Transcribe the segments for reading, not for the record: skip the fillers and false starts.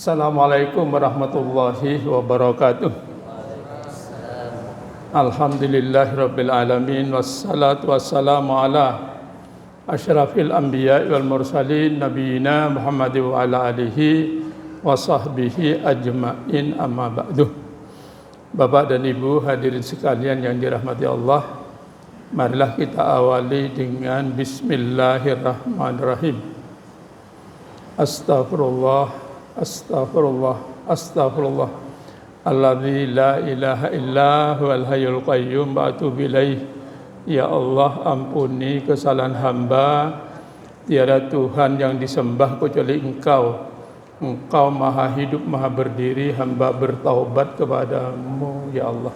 Assalamualaikum warahmatullahi wabarakatuh. Alhamdulillahirabbil alamin wassalatu wassalamu ala asyrafil anbiya'i wal mursalin nabiyina Muhammad wa ala alihi wa sahbihi ajma'in, amma ba'du. Bapak dan Ibu hadirin sekalian yang dirahmati Allah, marilah kita awali dengan bismillahirrahmanirrahim. Astaghfirullah, astaghfirullah, astaghfirullah. Alladzi la ilaha illa huwal hayyul qayyum wa atubu ilaih. Ya Allah, ampuni kesalahan hamba. Tiada Tuhan yang disembah kecuali Engkau. Engkau maha hidup, maha berdiri. Hamba bertaubat kepadamu, ya Allah.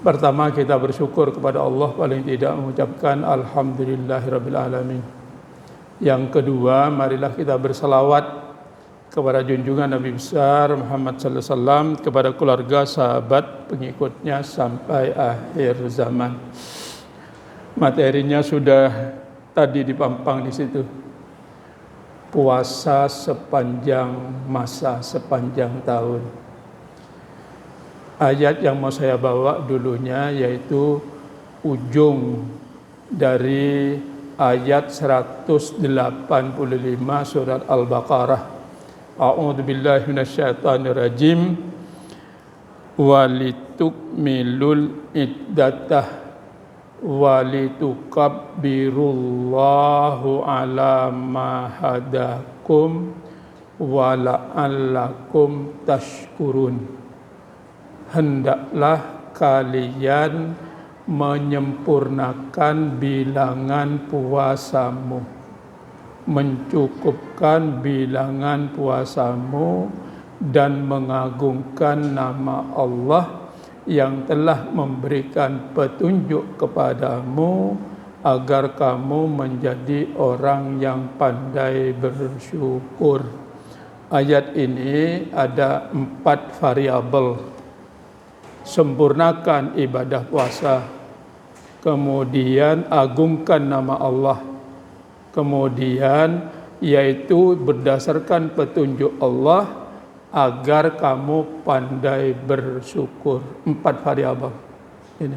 Pertama, kita bersyukur kepada Allah, paling tidak mengucapkan alhamdulillahirabbil alamin. Yang kedua, marilah kita berselawat kepada junjungan Nabi besar Muhammad sallallahu alaihi wasallam, kepada keluarga, sahabat, pengikutnya sampai akhir zaman. Materinya sudah tadi dipampang di situ. Puasa sepanjang masa, sepanjang tahun. Ayat yang mau saya bawa dulunya yaitu ujung dari ayat 185 surat Al-Baqarah. A'udzu billahi minasyaitonir rajim. Walitukmilul iddatah walitukabbirullahu ala ma hadakum wa la'allakum tashkurun. Hendaklah kalian menyempurnakan bilangan puasamu, mencukupkan bilangan puasamu, dan mengagungkan nama Allah yang telah memberikan petunjuk kepadamu agar kamu menjadi orang yang pandai bersyukur. Ayat ini ada 4 variabel. Sempurnakan ibadah puasa, kemudian agungkan nama Allah, kemudian yaitu berdasarkan petunjuk Allah agar kamu pandai bersyukur. 4 variabel ini.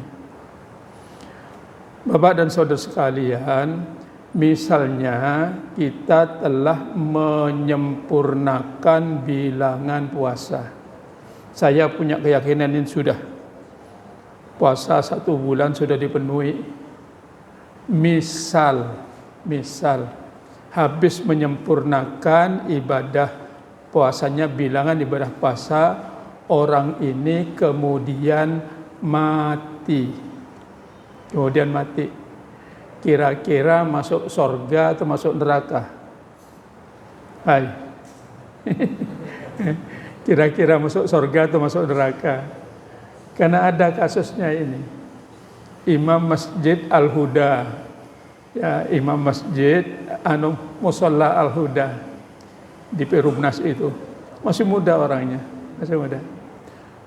Bapak dan saudara sekalian, misalnya kita telah menyempurnakan bilangan puasa. Saya punya keyakinan ini sudah. Puasa 1 bulan sudah dipenuhi. Misal habis menyempurnakan ibadah puasanya, bilangan ibadah puasa, orang ini kemudian mati. Kira-kira masuk surga atau masuk neraka? Hai. Kira-kira masuk surga atau masuk neraka? Karena ada kasusnya ini. Imam Masjid Al-Huda, ya, Imam Masjid Musalla Al-Huda di Perumnas itu, masih muda orangnya, masih muda,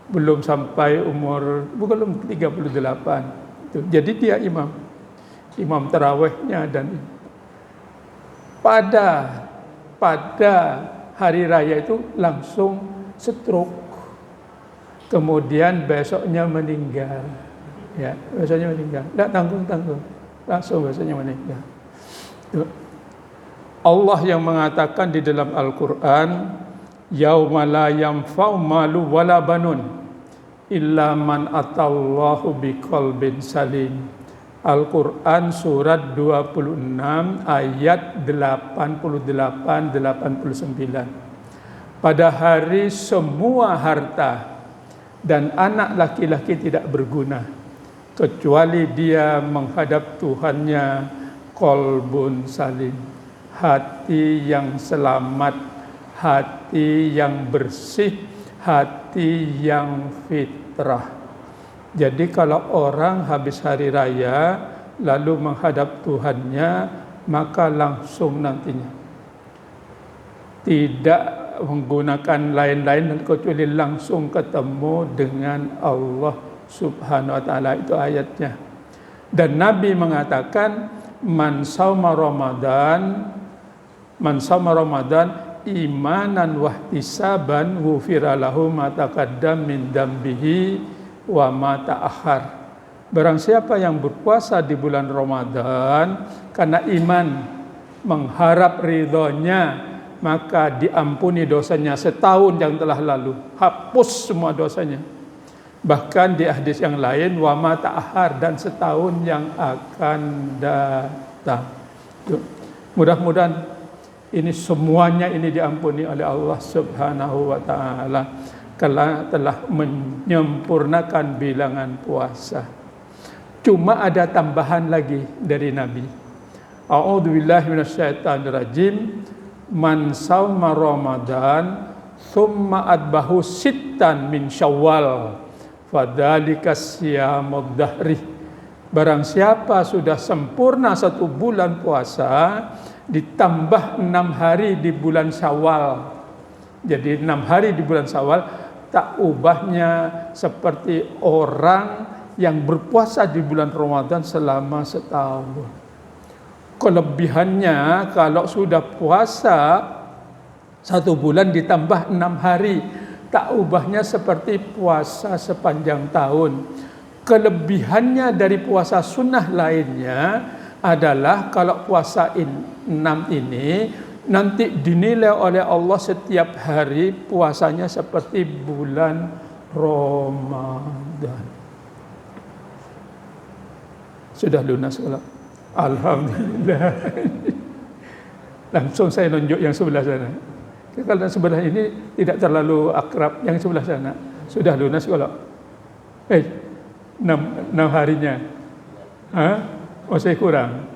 belum sampai umur, belum 38 itu. Jadi dia imam tarawihnya, dan pada hari raya itu langsung stroke, kemudian besoknya meninggal, ya, besoknya meninggal, tidak tanggung, langsung besoknya meninggal. Allah yang mengatakan di dalam Al-Quran, yauma la yanfa'u malu wala banun illa man atallahu biqalbin salim. Al-Quran surat 26 ayat 88-89. Pada hari semua harta dan anak laki-laki tidak berguna kecuali dia menghadap Tuhannya qalbun salim, hati yang selamat, hati yang bersih, hati yang fitrah. Jadi kalau orang habis hari raya lalu menghadap Tuhannya, maka langsung nantinya tidak menggunakan lain-lain kecuali langsung ketemu dengan Allah Subhanahu wa taala. Itu ayatnya. Dan Nabi mengatakan, man sauma Ramadan imanan wahtisaban ghufira lahu ma taqaddam min dambihi wa ma ta'akhkhar. Barang siapa yang berpuasa di bulan Ramadan karena iman, mengharap ridhonya, maka diampuni dosanya setahun yang telah lalu, hapus semua dosanya. Bahkan di hadis yang lain wa ma ta'akhkhar, dan setahun yang akan datang. Mudah-mudahan ini semuanya ini diampuni oleh Allah Subhanahu wa taala karena telah menyempurnakan bilangan puasa. Cuma ada tambahan lagi dari Nabi. A'udzubillahi minasyaitonirrajim. Man shauma Ramadan tsumma adbahu sittan min Syawal fadzalika siyamud dahri. Barang siapa sudah sempurna 1 bulan puasa ditambah 6 hari di bulan Syawal. Jadi 6 hari di bulan Syawal, tak ubahnya seperti orang yang berpuasa di bulan Ramadan selama setahun. Kelebihannya kalau sudah puasa 1 bulan ditambah 6 hari, tak ubahnya seperti puasa sepanjang tahun. Kelebihannya dari puasa sunnah lainnya adalah kalau puasa 6 ini nanti dinilai oleh Allah setiap hari puasanya seperti bulan Ramadan. Sudah lunas kalau? Alhamdulillah. Langsung saya nunjuk yang sebelah sana. Kalau yang sebelah ini tidak terlalu akrab, yang sebelah sana sudah lunas kalau? 6 harinya. Hah? Oh, saya kurang.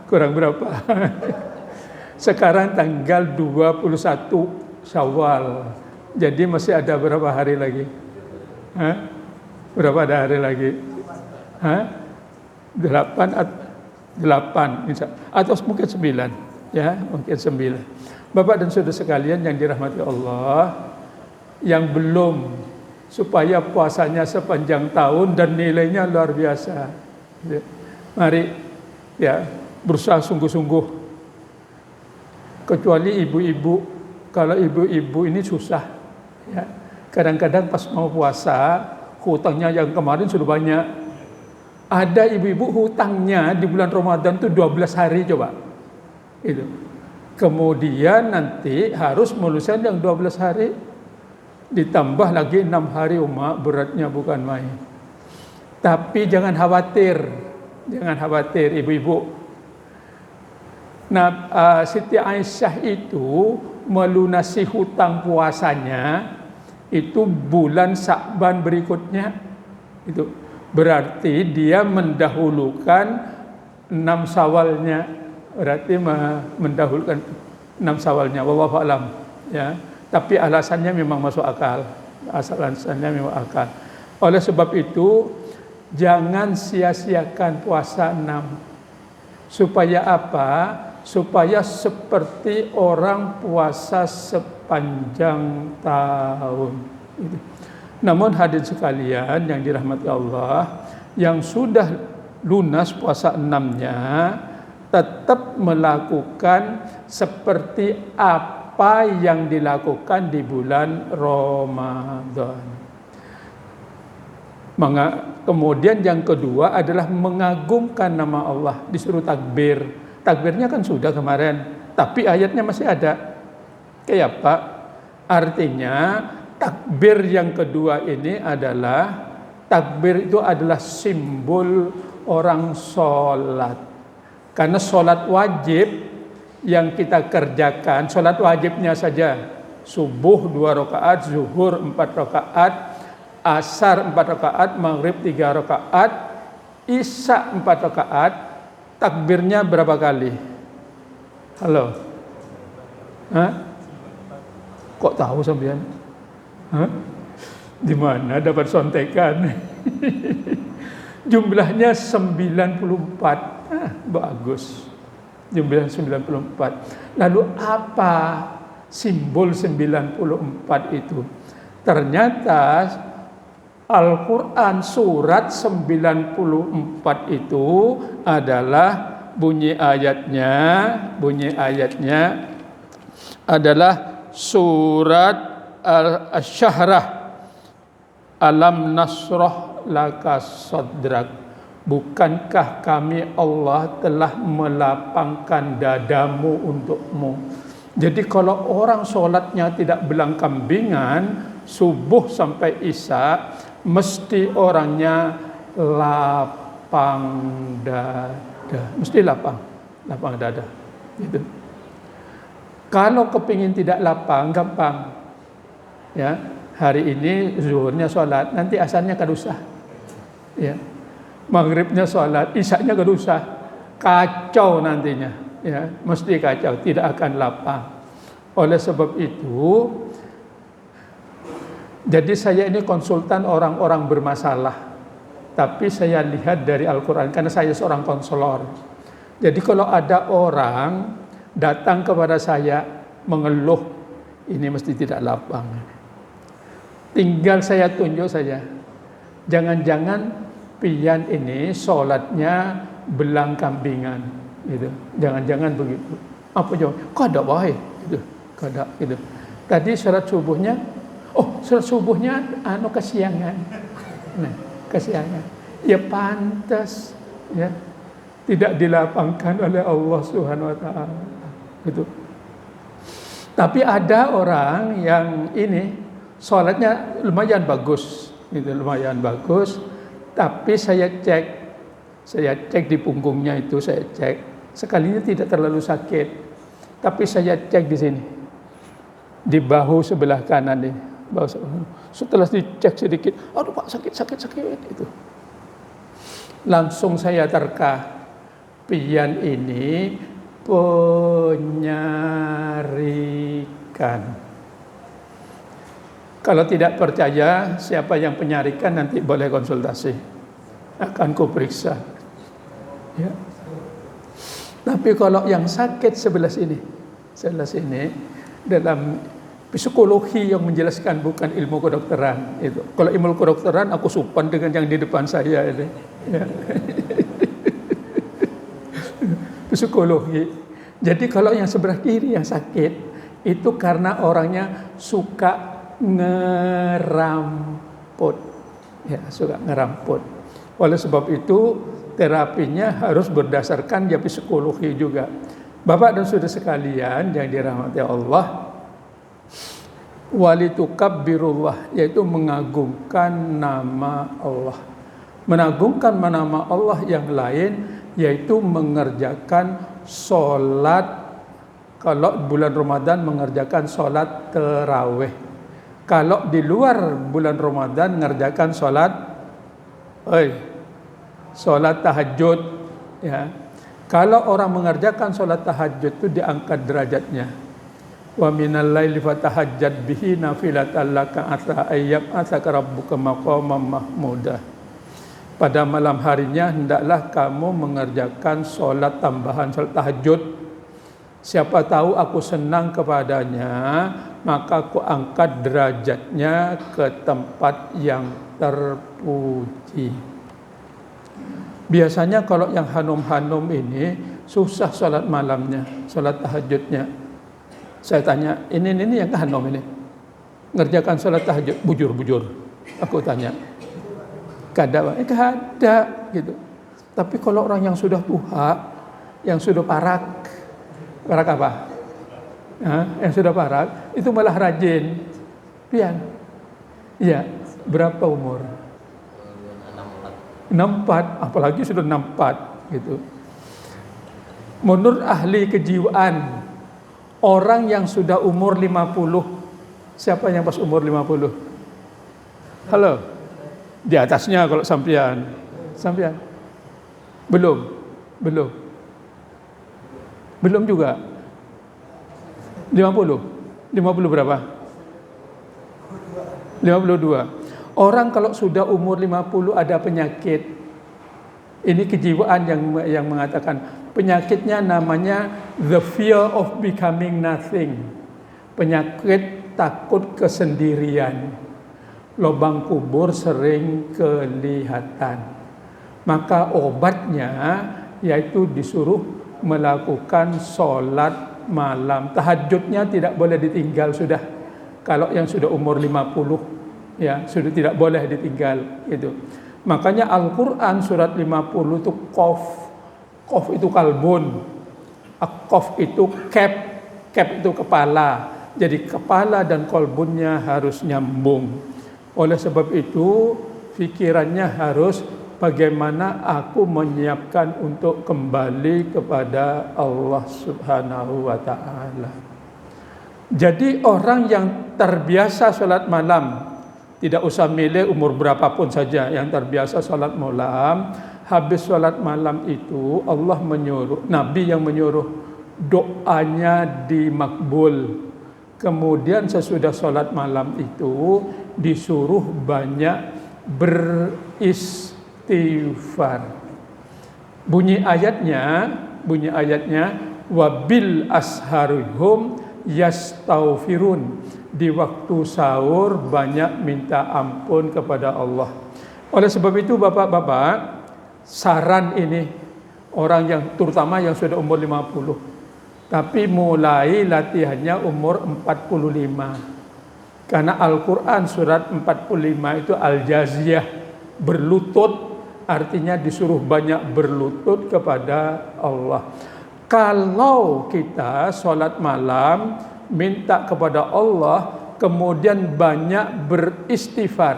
Kurang berapa? Sekarang tanggal 21 Syawal. Jadi masih ada berapa hari lagi? Berapa ada hari lagi? 8 atau mungkin 9, ya, mungkin 9. Bapak dan saudara sekalian yang dirahmati Allah, yang belum, supaya puasanya sepanjang tahun dan nilainya luar biasa. Mari ya berusaha sungguh-sungguh. Kecuali ibu-ibu, kalau ibu-ibu ini susah. Ya. Kadang-kadang pas mau puasa, hutangnya yang kemarin sudah banyak. Ada ibu-ibu hutangnya di bulan Ramadan itu 12 hari coba. Itu. Kemudian nanti harus melunaskan yang 12 hari. Ditambah lagi 6 hari beratnya bukan main. Tapi jangan khawatir ibu-ibu. Nah, Siti Aisyah itu melunasi hutang puasanya itu bulan Sya'ban berikutnya. Itu berarti dia mendahulukan 6 Syawalnya. Berarti mendahulukan 6 Syawalnya. Wallahu a'lam, ya. Tapi alasannya memang masuk akal. Alasannya memang akal. Oleh sebab itu, jangan sia-siakan puasa 6. Supaya apa? Supaya seperti orang puasa sepanjang tahun. Namun hadirin sekalian yang dirahmati Allah, yang sudah lunas puasa 6-nya, tetap melakukan seperti apa yang dilakukan di bulan Ramadan. Kemudian yang kedua adalah mengagungkan nama Allah, disuruh takbir. Takbirnya kan sudah kemarin, tapi ayatnya masih ada. Kayak apa? Artinya takbir yang kedua ini adalah, takbir itu adalah simbol orang sholat. Karena sholat wajib yang kita kerjakan, sholat wajibnya saja, subuh 2 rakaat, zuhur 4 rakaat, asar 4 rakaat, maghrib 3 rakaat, isya 4 rakaat, takbirnya berapa kali? Halo? Kok tahu sampean? Di mana dapat sontekan? Jumlahnya 94. Bagus. Jumlah 94. Lalu apa simbol 94 itu? Ternyata Al-Quran surat 94 itu adalah bunyi ayatnya adalah surat Asy-Sya'rah. Alam nasrah laka sadrak. Bukankah kami Allah telah melapangkan dadamu untukmu. Jadi kalau orang solatnya tidak belang kambingan, subuh sampai isya, mesti orangnya lapang dada. Mesti lapang dada. Gitu. Kalau kepingin tidak lapang, gampang. Ya, hari ini zuhurnya sholat, nanti asarnya kadusah. Ya, maghribnya sholat, isyaknya kadusah. Kacau nantinya. Ya, mesti kacau, tidak akan lapang. Oleh sebab itu, jadi saya ini konsultan orang-orang bermasalah. Tapi saya lihat dari Al-Quran, karena saya seorang konselor. Jadi kalau ada orang datang kepada saya mengeluh, ini mesti tidak lapang. Tinggal saya tunjuk saja. Jangan-jangan pian ini sholatnya belang kambingan, gitu. Jangan-jangan begitu. Apa jawab? Kada baik, gitu. Kada, gitu. Tadi sholat subuhnya kesiangan. Nah, kesiangan. Ya pantas, ya. Tidak dilapangkan oleh Allah Subhanahu wa taala. Gitu. Tapi ada orang yang ini sholatnya lumayan bagus, gitu, lumayan bagus. Tapi saya cek di punggungnya itu, saya cek. Sekalinya tidak terlalu sakit. Tapi saya cek di sini, di bahu sebelah kanan ini. Setelah dicek sedikit, aduh Pak, sakit itu. Langsung saya terka, pian ini penyarikan. Kalau tidak percaya siapa yang penyarikan, nanti boleh konsultasi, akan kuperiksa. Ya. Tapi kalau yang sakit sebelah sini dalam psikologi yang menjelaskan, bukan ilmu kedokteran itu. Kalau ilmu kedokteran aku sopan dengan yang di depan saya ini. Ya. Psikologi. Jadi kalau yang sebelah kiri yang sakit itu karena orangnya suka ngeramput. Ya, suka ngeramput. Oleh sebab itu terapinya harus berdasarkan ya psikologi juga. Bapak dan Saudara sekalian yang dirahmati Allah, walitukabbirullah, yaitu mengagungkan nama Allah. Mengagungkan nama Allah yang lain yaitu mengerjakan sholat. Kalau bulan Ramadan mengerjakan sholat tarawih. Kalau di luar bulan Ramadan mengerjakan sholat tahajud. Ya. Kalau orang mengerjakan sholat tahajud itu diangkat derajatnya. Wa minal laili fatahajjad bihi nafilatan laka asa ayyab asaka rabbuka maqaman mahmudah. Pada malam harinya hendaklah kamu mengerjakan sholat tambahan, sholat tahajud. Siapa tahu aku senang kepadanya, maka aku angkat derajatnya ke tempat yang terpuji. Biasanya kalau yang hanum-hanum ini susah sholat malamnya, sholat tahajudnya. Saya tanya, ini yang hanum ini ngerjakan sholat tahajud, bujur. Aku tanya, kada gitu. Tapi kalau orang yang sudah tua, yang sudah parak apa? Yang sudah parak itu malah rajin. Pian, iya, berapa umur? 64, apalagi sudah 64 gitu. Menurut ahli kejiwaan, orang yang sudah umur 50, siapa yang pas umur 50? Halo? Di atasnya kalau sampean. Belum juga. 50 berapa? 52. Orang kalau sudah umur 50 ada penyakit. Ini kejiwaan yang mengatakan, penyakitnya namanya the fear of becoming nothing. Penyakit takut kesendirian. Lubang kubur sering kelihatan. Maka obatnya yaitu disuruh melakukan sholat malam. Tahajudnya tidak boleh ditinggal sudah. Kalau yang sudah umur 50 ya sudah tidak boleh ditinggal gitu. Makanya Al-Qur'an surat 50 itu qaf. Qaf itu kalbun. Qaf itu cap itu kepala. Jadi kepala dan kolbunnya harus nyambung. Oleh sebab itu pikirannya harus bagaimana aku menyiapkan untuk kembali kepada Allah Subhanahu wa ta'ala. Jadi orang yang terbiasa sholat malam, tidak usah milih umur berapapun saja, yang terbiasa sholat malam, habis sholat malam itu Allah menyuruh, Nabi yang menyuruh doanya dimakbul. Kemudian sesudah sholat malam itu disuruh banyak beristighfar. Bunyi ayatnya wabil asharihum yastaghfirun. Di waktu sahur banyak minta ampun kepada Allah. Oleh sebab itu bapak-bapak, saran ini orang yang terutama yang sudah umur 50, tapi mulai latihannya umur 45. Karena Al-Quran surat 45 itu Al-Jaziyah, berlutut, artinya disuruh banyak berlutut kepada Allah. Kalau kita sholat malam minta kepada Allah, kemudian banyak beristighfar.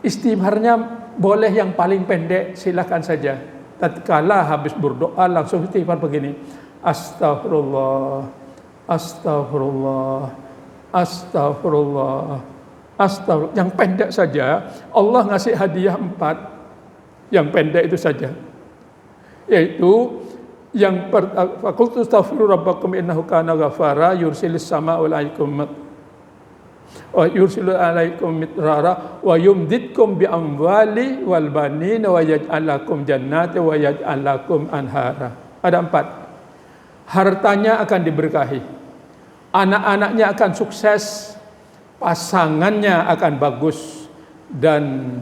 Istighfarnya boleh yang paling pendek, silakan saja. Tatkala habis berdoa langsung istighfar begini. Astaghfirullah, astaghfirullah, astaghfirullah, astaghfirullah. Yang pendek saja. Allah ngasih hadiah 4. Yang pendek itu saja. Yaitu yang fakultu astaghfiru rabbakum innahu kana ghafara yursilis samaa'a 'alaikum wa yursilu 'alaikum midrara wa yumditkum bi amwali wal banin wa yaj'al lakum jannati wa yaj'al lakum anhara. Ada 4. Hartanya akan diberkahi, anak-anaknya akan sukses, pasangannya akan bagus, dan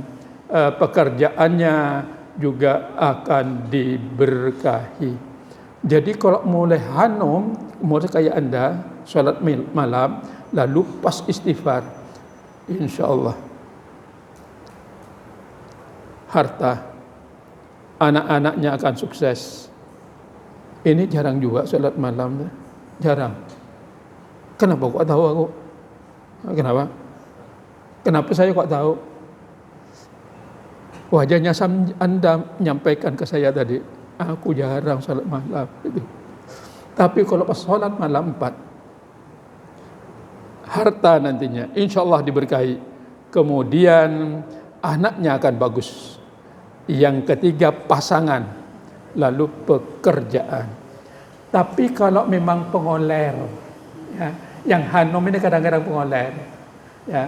pekerjaannya juga akan diberkahi. Jadi kalau mulai hanum, mulai kayak Anda, sholat malam, lalu pas istighfar, insya Allah harta, anak-anaknya akan sukses. Ini jarang juga sholat malam, jarang. Kenapa kok tahu aku? Kenapa? Kenapa saya kok tahu? Wajahnya Anda menyampaikan ke saya tadi, aku jarang sholat malam. Tapi kalau pas sholat malam 4, harta nantinya insya Allah diberkahi. Kemudian anaknya akan bagus. Yang ketiga pasangan, lalu pekerjaan. Tapi kalau memang pengoler, ya, yang hanum ini kadang-kadang pengoler, ya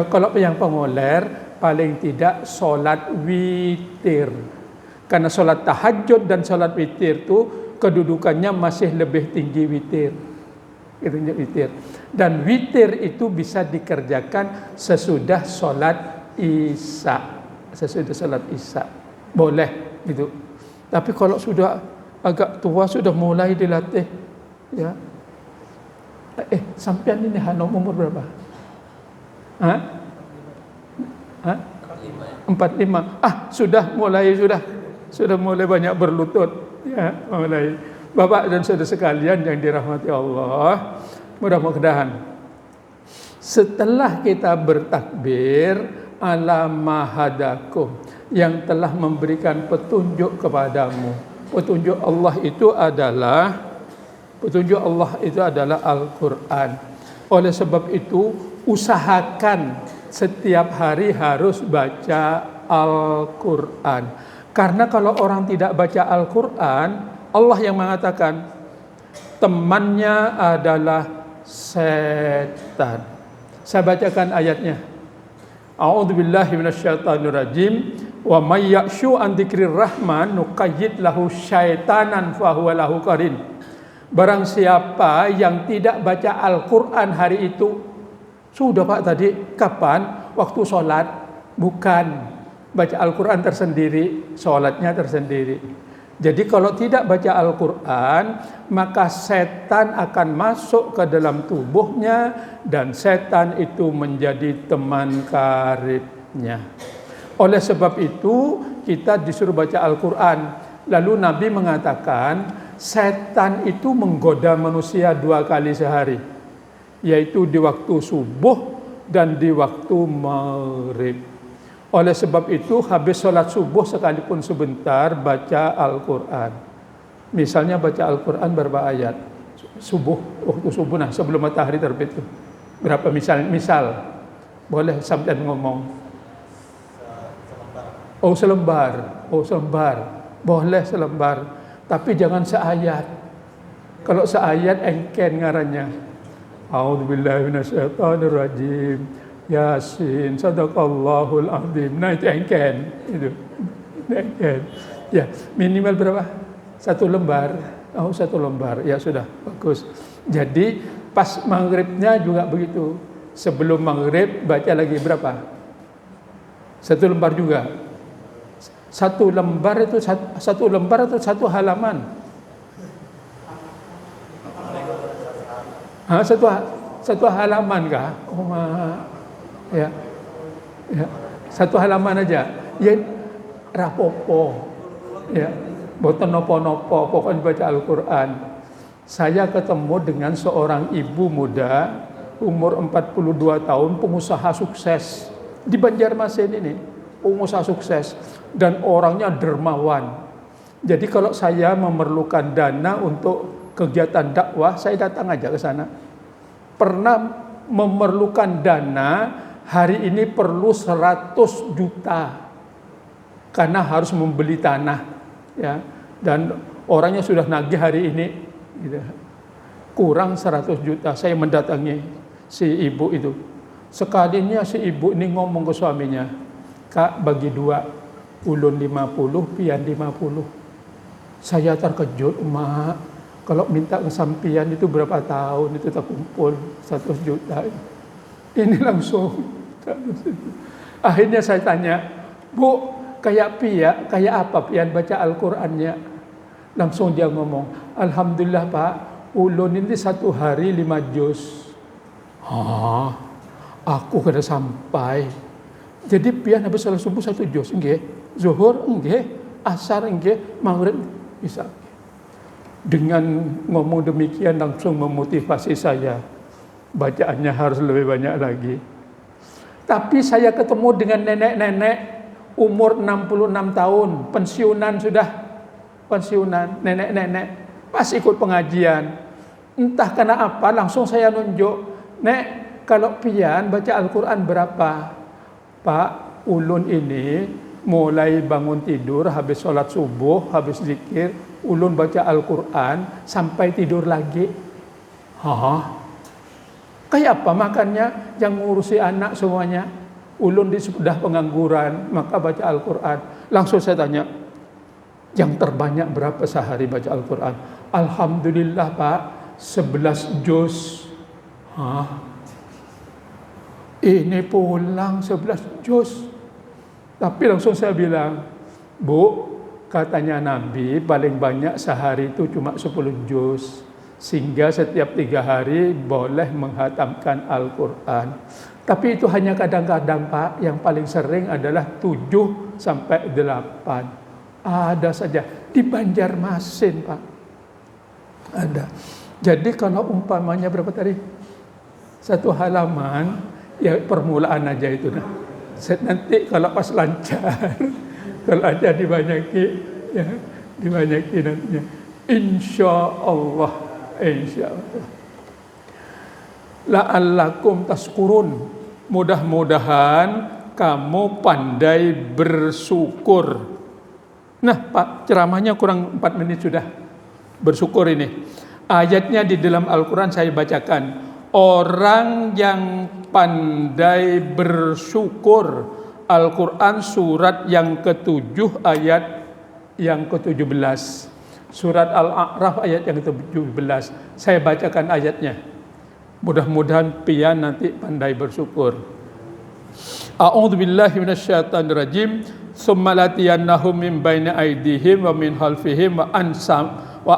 kalau yang pengoler paling tidak sholat witir, karena sholat tahajud dan sholat witir itu kedudukannya masih lebih tinggi witir. Itu witir. Dan witir itu bisa dikerjakan sesudah sholat isya, boleh gitu. Tapi kalau sudah agak tua, sudah mulai dilatih, ya. Sampean ini hanum umur berapa? 45. Sudah mulai banyak berlutut, ya, mulai. Bapak dan saudara sekalian yang dirahmati Allah, mudah-mudahan setelah kita bertakbir ala mahadakum, yang telah memberikan petunjuk kepadamu. Petunjuk Allah itu adalah Al-Quran. Oleh sebab itu usahakan setiap hari harus baca Al-Quran. Karena kalau orang tidak baca Al-Quran, Allah yang mengatakan temannya adalah setan. Saya bacakan ayatnya. A'udzubillahi minasyaitonirrajim. Wa may ya'shu an dzikrir rahman nuqayyid lahu syaitanan fahuwa lahu qarin. Barang siapa yang tidak baca Al-Qur'an hari itu, sudah Pak tadi, kapan? Waktu sholat. Bukan baca Al-Qur'an tersendiri, sholatnya tersendiri. Jadi kalau tidak baca Al-Quran, maka setan akan masuk ke dalam tubuhnya dan setan itu menjadi teman karibnya. Oleh sebab itu, kita disuruh baca Al-Quran. Lalu Nabi mengatakan, setan itu menggoda manusia 2 kali sehari, yaitu di waktu subuh dan di waktu maghrib. Oleh sebab itu, habis sholat subuh sekalipun sebentar, baca Al-Quran. Misalnya baca Al-Quran berapa ayat? Subuh, waktu subuh, nah sebelum matahari terbit. Berapa misal? Boleh sampai ngomong. Selembar. Boleh selembar. Tapi jangan seayat. Kalau seayat engken ngarannya. A'udzubillahi minasyaitonirrajim. Yasin, sadaqallahul azim. Nah itu engken. Itu engken. Ya, minimal berapa? 1 lembar. 1 lembar. Ya sudah, bagus. Jadi pas maghribnya juga begitu. Sebelum maghrib baca lagi berapa? 1 lembar juga. 1 lembar itu 1 lembar atau 1 halaman? Satu halaman kah? Ya. 1 halaman aja. Ya rapopo. Ya. Boten nopo-nopo, pokoknya baca Al-Quran. Saya ketemu dengan seorang ibu muda, umur 42 tahun, pengusaha sukses di Banjarmasin ini. Pengusaha sukses dan orangnya dermawan. Jadi kalau saya memerlukan dana untuk kegiatan dakwah, saya datang aja ke sana. Pernah memerlukan dana, hari ini perlu 100 juta karena harus membeli tanah, ya. Dan orangnya sudah nagih hari ini, gitu. Kurang 100 juta. Saya mendatangi si ibu itu. Sekalinya si ibu ini ngomong ke suaminya, "Kak, bagi 2, ulun 50, pian 50. Saya terkejut, "Mak, kalau minta kesampian itu berapa tahun itu tak kumpul 100 juta. Ini langsung." Akhirnya saya tanya, "Bu, kayak apa pian baca Al-Qur'annya?" Langsung dia ngomong, "Alhamdulillah Pak, ulun ini 1 hari 5 juz." Aku kada sampai. Jadi pian habis salat subuh 1 juz, nggih. Zuhur nggih, asar nggih, maghrib bisa. Dengan ngomong demikian langsung memotivasi saya. Bacaannya harus lebih banyak lagi. Tapi saya ketemu dengan nenek-nenek umur 66 tahun, pensiunan, nenek-nenek, pas ikut pengajian. Entah karena apa, langsung saya nunjuk, "Nek, kalau pian baca Al-Quran berapa?" "Pak, ulun ini mulai bangun tidur, habis sholat subuh, habis zikir, ulun baca Al-Quran sampai tidur lagi." Kayak apa makannya? Yang ngurusi anak semuanya. Ulun sudah pengangguran, maka baca Al-Quran. Langsung saya tanya, "Yang terbanyak berapa sehari baca Al-Quran?" "Alhamdulillah Pak, 11 juz." Ini pulang 11 juz. Tapi langsung saya bilang, "Bu, katanya Nabi paling banyak sehari itu cuma 10 juz. Sehingga setiap 3 hari boleh menghatamkan Al-Quran. Tapi itu hanya kadang-kadang Pak, yang paling sering adalah 7 sampai 8. Ada saja. Di Banjarmasin Pak. Ada. Jadi kalau umpamanya berapa tadi? 1 halaman, ya permulaan aja itu. Nanti kalau pas lancar, kalau ada dibanyaki, ya dibanyaki nantinya. Insya Allah. La'allakum tashkurun. Mudah-mudahan kamu pandai bersyukur. Nah Pak, ceramahnya kurang 4 menit sudah. Bersyukur ini. Ayatnya di dalam Al-Quran saya bacakan. Orang yang pandai bersyukur. Al-Quran surat yang ke-7 ayat yang ke-17. Surat Al-A'raf ayat yang ke-17. Saya bacakan ayatnya. Mudah-mudahan pian nanti pandai bersyukur. A'udzu billahi minasyaitonir rajim. Tsumma latiyannahum min baini aydihim wa min khalfihim wa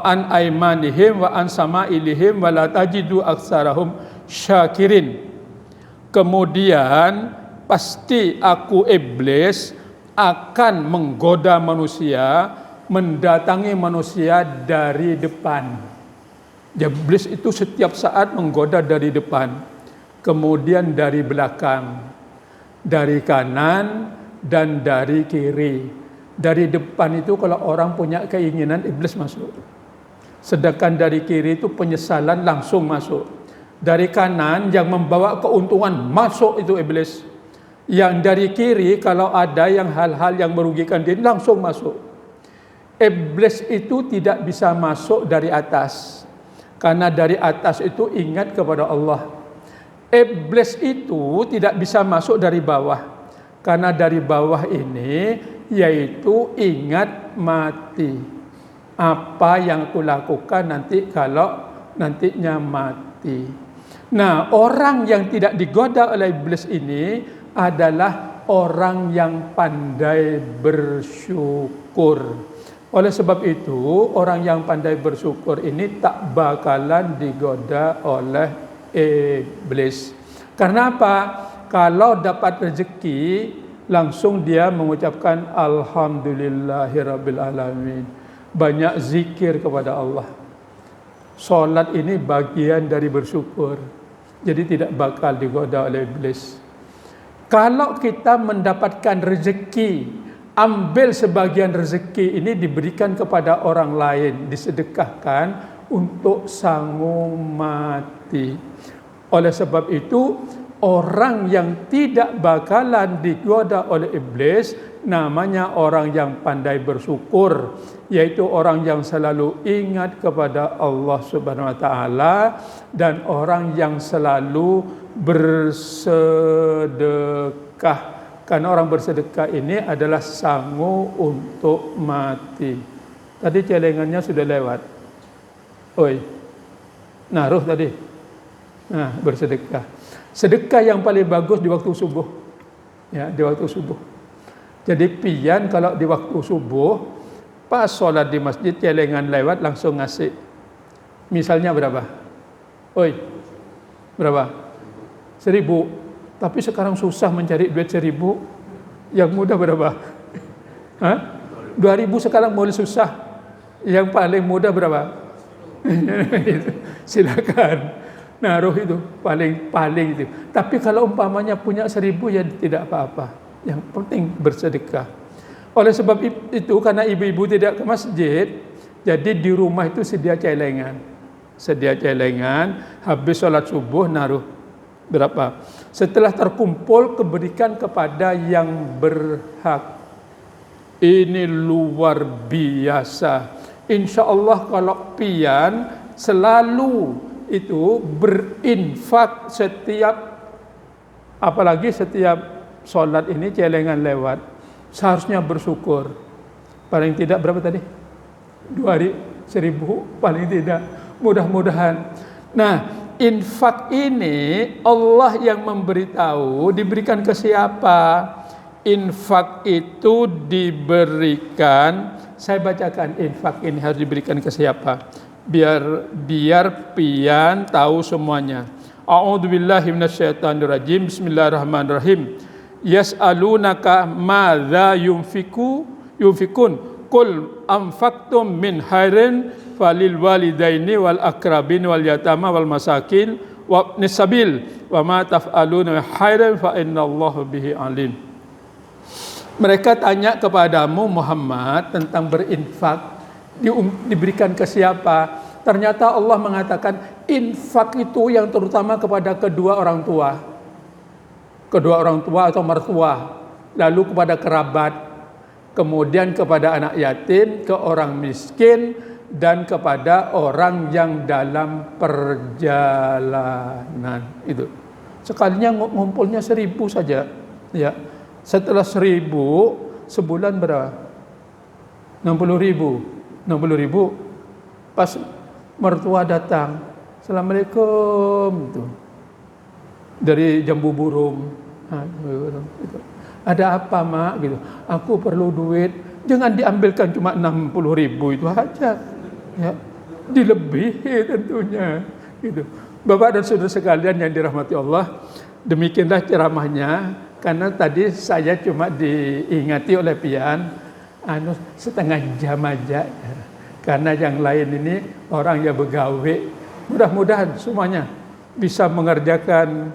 an aymanihim wa an sama'ilihim wa la tajidu aktsarahum syakirin. Kemudian pasti aku iblis akan menggoda manusia, mendatangi manusia dari depan. Iblis itu setiap saat menggoda dari depan, kemudian dari belakang, dari kanan dan dari kiri. Dari depan itu kalau orang punya keinginan, iblis masuk. Sedangkan dari kiri itu penyesalan, langsung masuk. Dari kanan yang membawa keuntungan, masuk itu iblis. Yang dari kiri kalau ada yang hal-hal yang merugikan dia, langsung masuk. Iblis itu tidak bisa masuk dari atas, karena dari atas itu ingat kepada Allah. Iblis itu tidak bisa masuk dari bawah, karena dari bawah ini yaitu ingat mati. Apa yang kulakukan nanti kalau nantinya mati. Nah, orang yang tidak digoda oleh iblis ini adalah orang yang pandai bersyukur. Oleh sebab itu, orang yang pandai bersyukur ini tak bakalan digoda oleh iblis. Karena apa? Kalau dapat rezeki, langsung dia mengucapkan alhamdulillahirabbil alamin. Banyak zikir kepada Allah. Salat ini bagian dari bersyukur. Jadi tidak bakal digoda oleh iblis. Kalau kita mendapatkan rezeki, ambil sebagian rezeki ini diberikan kepada orang lain, disedekahkan untuk sanggup mati. Oleh sebab itu, orang yang tidak bakalan digoda oleh iblis namanya orang yang pandai bersyukur, yaitu orang yang selalu ingat kepada Allah Subhanahu wa taala dan orang yang selalu bersedekah. Karena orang bersedekah ini adalah sangu untuk mati. Tadi celengannya sudah lewat. Oi. Naruh tadi. Nah, bersedekah. Sedekah yang paling bagus di waktu subuh. Ya, di waktu subuh. Jadi pian kalau di waktu subuh pas sholat di masjid celengan lewat langsung ngasih. Misalnya berapa? Oi. Berapa? 1.000. Tapi sekarang susah mencari duit 1.000. Yang mudah berapa? Hah? 2.000 sekarang mulai susah. Yang paling mudah berapa? Silakan. Naruh itu paling itu. Tapi kalau umpamanya punya 1.000 ya tidak apa-apa. Yang penting bersedekah. Oleh sebab itu karena ibu-ibu tidak ke masjid, jadi di rumah itu sedia celengan. Habis sholat subuh naruh berapa? Setelah terkumpul keberikan kepada yang berhak. Ini luar biasa. Insya Allah kalau pian selalu itu berinfak apalagi setiap sholat ini celengan lewat, seharusnya bersyukur. Paling tidak berapa tadi? 2.000 paling tidak. Mudah-mudahan. Nah, infak ini Allah yang memberitahu, diberikan ke siapa? Infak itu diberikan, saya bacakan infak ini harus diberikan ke siapa? Biar pian tahu semuanya. A'udzubillahi minasyaitonirrajim. Bismillahirrahmanirrahim. Yas'alunaka madza yunfikun qul anfaqtum min khairin falil walidaini wal aqrabin wal yatama wal masakin wa nisabil wa ma taf'aluna khairan fa innallaha bihi alim. Mereka tanya kepadamu Muhammad tentang berinfak, diberikan ke siapa? Ternyata Allah mengatakan infak itu yang terutama kepada kedua orang tua atau mertua, lalu kepada kerabat, kemudian kepada anak yatim, ke orang miskin, dan kepada orang yang dalam perjalanan. Itu sekalinya ngumpulnya 1.000 saja, ya. Setelah 1.000 sebulan berapa? 60.000. Pas mertua datang, assalamualaikum, tuh dari jambu burung, Gitu. Ada apa mak? Gitu. Aku perlu duit. Jangan diambilkan cuma 60.000 itu aja. Ya, dilebihi tentunya. Gitu. Bapak dan saudara sekalian yang dirahmati Allah, demikianlah ceramahnya. Karena tadi saya cuma diingati oleh Pian, setengah jam aja. Karena yang lain ini orang yang begawe. Mudah-mudahan semuanya bisa mengerjakan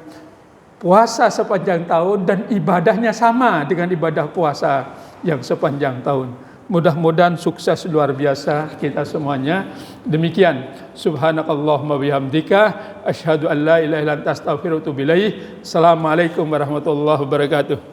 puasa sepanjang tahun dan ibadahnya sama dengan ibadah puasa yang sepanjang tahun. Mudah-mudahan sukses luar biasa kita semuanya. Demikian. Subhanakallahumma bihamdika asyhadu an la ilaha illa anta astaghfiruka wa atubu ilaik. Assalamualaikum warahmatullahi wabarakatuh.